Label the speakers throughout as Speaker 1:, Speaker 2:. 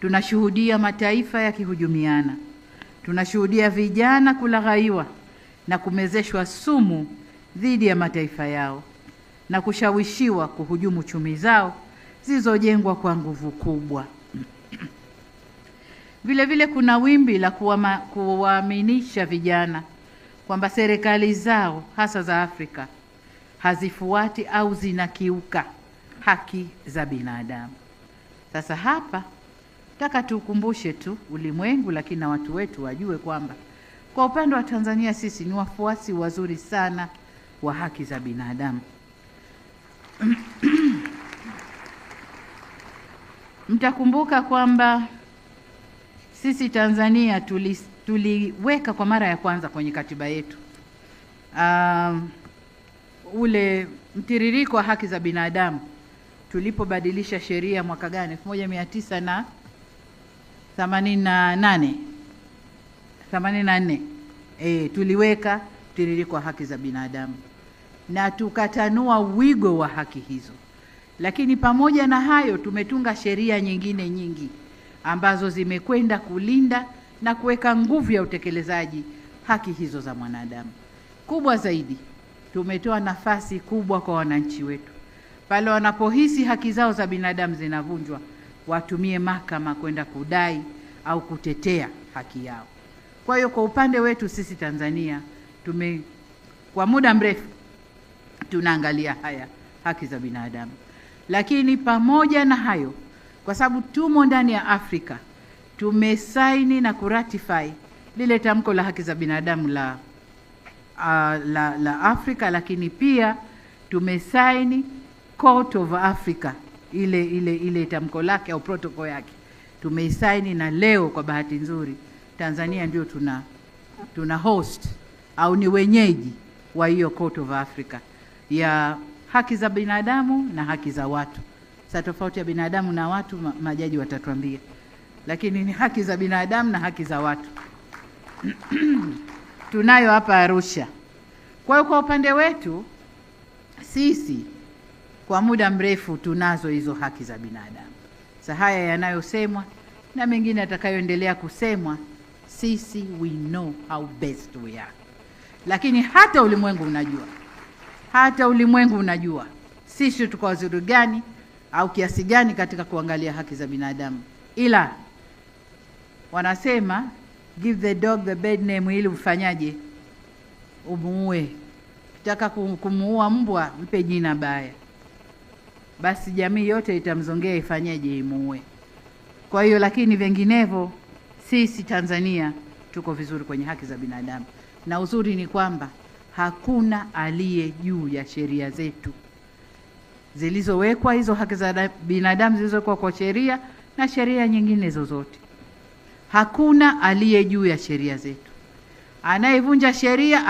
Speaker 1: tunashuhudia mataifa yakihujumiana. Tunashuhudia vijana kulaghaiwa na kumezeshwa sumu dhidi ya mataifa yao na kushawishiwa kuhujumu chumi zao zilizojengwa kwa nguvu kubwa. Vile vile kuna wimbi la kuwaaminisha vijana kwamba serikali zao hasa za Afrika hazifuati au zinakiuka haki za binadamu. Sasa hapa nataka tukumbushe tu ulimwengu, lakini na watu wetu wajue kwamba kwa upande wa Tanzania sisi ni wafuasi wazuri sana wa haki za binadamu. Mtakumbuka kwamba sisi Tanzania tuliweka kwa mara ya kwanza kwenye katiba yetu ule mtiririko wa haki za binadamu tulipobadilisha sheria mwaka gani? 1984 tuliweka mtiririko wa haki za binadamu na tukatanua wigo wa haki hizo. Lakini pamoja na hayo tumetunga sheria nyingine nyingi ambazo zimekwenda kulinda na kuweka nguvu ya utekelezaji haki hizo za mwanadamu. Kubwa zaidi, tumetoa nafasi kubwa kwa wananchi wetu pale wanapohisi haki zao za binadamu zinavunjwa, watumie mahakama kwenda kudai au kutetea haki yao. Kwa hiyo kwa upande wetu sisi Tanzania kwa muda mrefu tunaangalia haya haki za binadamu. Lakini pamoja na hayo, kwa sababu tumo ndani ya Afrika, tumesaini na kuratify lile tamko la haki za binadamu la Afrika, lakini pia tumesaini Court of Africa ile tamko lake au protocol yake tumeisaini, na leo kwa bahati nzuri Tanzania ndio tuna host au ni wenyeji wa hiyo Court of Africa ya haki za binadamu na haki za watu. Sasa tofauti ya binadamu na watu majaji watatuambia, lakini ni haki za binadamu na haki za watu. Tunayo hapa Arusha. Kwa hiyo kwa upande wetu sisi kwa muda mrefu tunazo hizo haki za binadamu. Sasa haya yanayosemwa na mengine atakayoendelea kusemwa, sisi we know how best we are. Lakini hata ulimwengu unajua sisi tuko wazuri gani au kiasi gani katika kuangalia haki za binadamu. Ila wanasema give the dog the bad name ili ufanyaje? Umuue. Kitaka kumuua mbwa mpe jina baya, basi jamii yote itamzongea ifanyaje? Imuue. Kwa hiyo lakini vinginevyo sisi Tanzania tuko vizuri kwenye haki za binadamu, na uzuri ni kwamba hakuna aliye juu ya sheria zetu zilizowekwa, hizo haki za binadamu zilizowekwa kwa sheria na sheria nyingine zozote. Hakuna aliye juu ya sheria zetu. Anayevunja sheria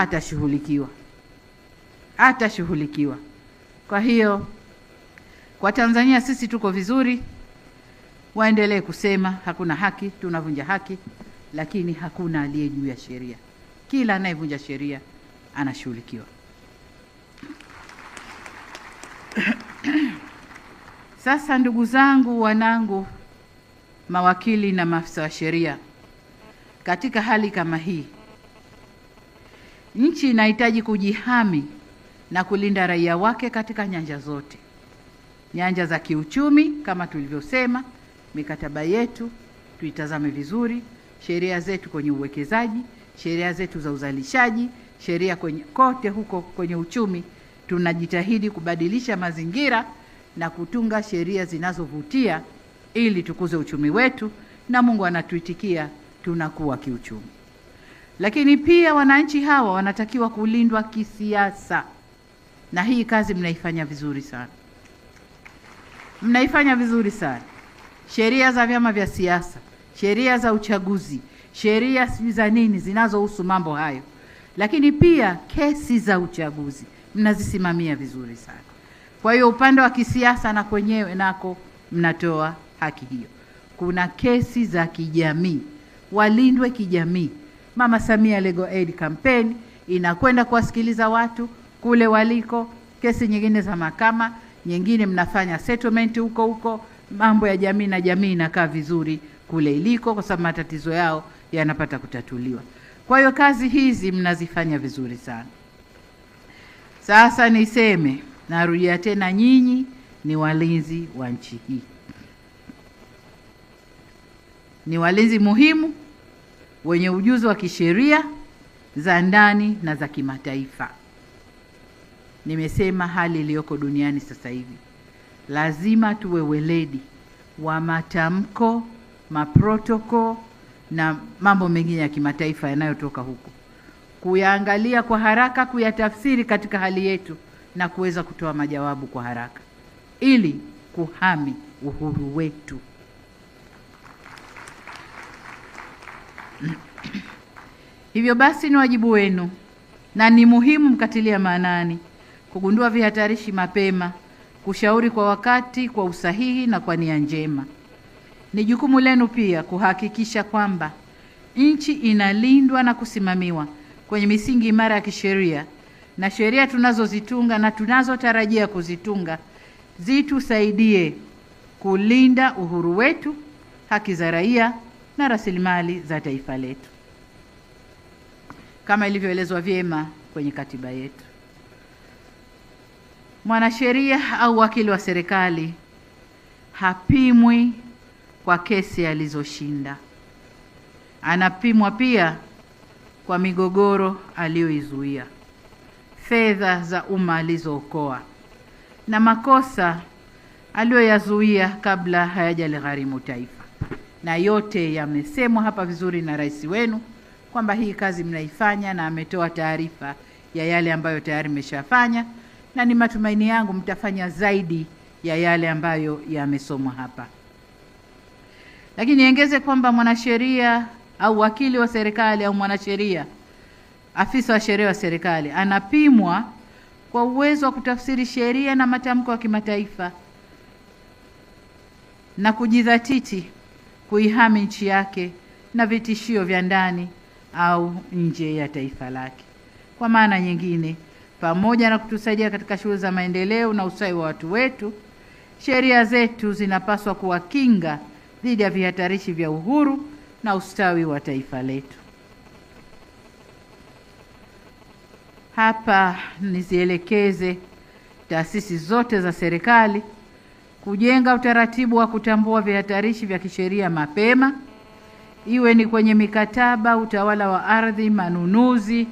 Speaker 1: atashughulikiwa. Kwa hiyo kwa Tanzania sisi tuko vizuri. Waendelee kusema hakuna haki, tunavunja haki, lakini hakuna aliye juu ya sheria. Kila anayevunja sheria anashughulikiwa. Sasa ndugu zangu, wanangu, mawakili na maafisa wa sheria, katika hali kama hii nchi inahitaji kujihami na kulinda raia wake katika nyanja zote. Nyanja za kiuchumi kama tulivyosema, mikataba yetu tuitazame vizuri, sheria zetu kwenye uwekezaji, sheria zetu za uzalishaji, sheria kote huko kwenye uchumi. Tunajitahidi kubadilisha mazingira na kutunga sheria zinazovutia ili tukuze uchumi wetu, na Mungu anatuitikia, tunakuwa kiuchumi. Lakini pia wananchi hawa wanatakiwa kulindwa kisiasa, na hii kazi mnaifanya vizuri sana. Sheria za vyama vya siasa, sheria za uchaguzi, sheria za nini zinazohusu mambo hayo, lakini pia kesi za uchaguzi mnazisimamia vizuri sana. Kwa hiyo upande wa kisiasa na kwenyewe nako mnatoa haki hiyo. Kuna kesi za kijamii, walindwe kijamii. Mama Samia Legal Aid Campaign inakwenda kuwasikiliza watu kule waliko. Kesi nyingine za mahakama, nyingine mnafanya settlement huko, mambo ya jamii na jamii inakaa vizuri kule iliko, kwa sababu matatizo yao yanapata kutatuliwa. Kwa hiyo kazi hizi mnazifanya vizuri sana. Sasa niseme, narudia tena, nyinyi ni walinzi wa nchi hii, ni walinzi muhimu wenye ujuzi wa kisheria za ndani na za kimataifa. Nimesema hali iliyoko duniani sasa hivi, lazima tuwe weledi wa matamko, maprotoko na mambo mengine ya kimataifa yanayotoka huko, kuyaangalia kwa haraka, kuyatafsiri katika hali yetu na kuweza kutoa majawabu kwa haraka ili kuhami uhuru wetu. Hivyo basi ni wajibu wenu na ni muhimu mkatilia maanani kugundua vihatarishi mapema, kushauri kwa wakati, kwa usahihi na kwa nia njema. Ni jukumu lenu pia kuhakikisha kwamba nchi inalindwa na kusimamiwa kwenye misingi imara ya kisheria, na sheria tunazozitunga na tunazotarajia kuzitunga zitusaidie kulinda uhuru wetu, haki za raia na rasilimali za taifa letu, kama ilivyoelezwa vyema kwenye katiba yetu. Mwanasheria au wakili wa serikali hapimwi kwa kesi alizoshinda, anapimwa pia kwa migogoro aliyoizuia, fedha za umma alizookoa na makosa aliyoyazuia kabla hayajaligharimu taifa. Na yote yamesemwa hapa vizuri na rais wenu kwamba hii kazi mnaifanya, na ametoa taarifa ya yale ambayo tayari mmeshafanya, na ni matumaini yangu mtafanya zaidi ya yale ambayo yamesomwa hapa. Lakini niongeze kwamba mwanasheria au wakili wa serikali au mwanasheria, afisa wa sheria wa serikali, anapimwa kwa uwezo wa kutafsiri sheria na matamko ya kimataifa na kujidhatiti kuihami nchi yake na vitishio vya ndani au nje ya taifa lake. Kwa maana nyingine, pamoja na kutusaidia katika shughuli za maendeleo na ustawi wa watu wetu, sheria zetu zinapaswa kuwakinga dhidi ya vihatarishi vya uhuru na ustawi wa taifa letu. Hapa nizielekeze taasisi zote za serikali kujenga utaratibu wa kutambua vihatarishi vya kisheria mapema, iwe ni kwenye mikataba, utawala wa ardhi, manunuzi,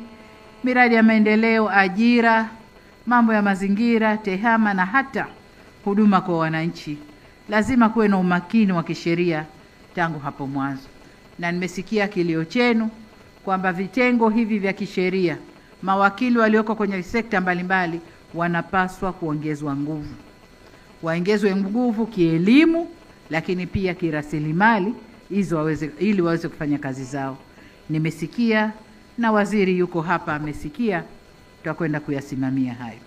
Speaker 1: miradi ya maendeleo, ajira, mambo ya mazingira, tehama na hata huduma kwa wananchi. Lazima kuwe na umakini wa kisheria tangu hapo mwanzo. Na nimesikia kilio chenu kwamba vitengo hivi vya kisheria, mawakili walioko kwenye sekta mbalimbali wanapaswa kuongezwa nguvu. Waongezwe nguvu kielimu, lakini pia kirasilimali ili waweze kufanya kazi zao. Nimesikia na waziri yuko hapa amesikia, tutakwenda kuyasimamia hayo.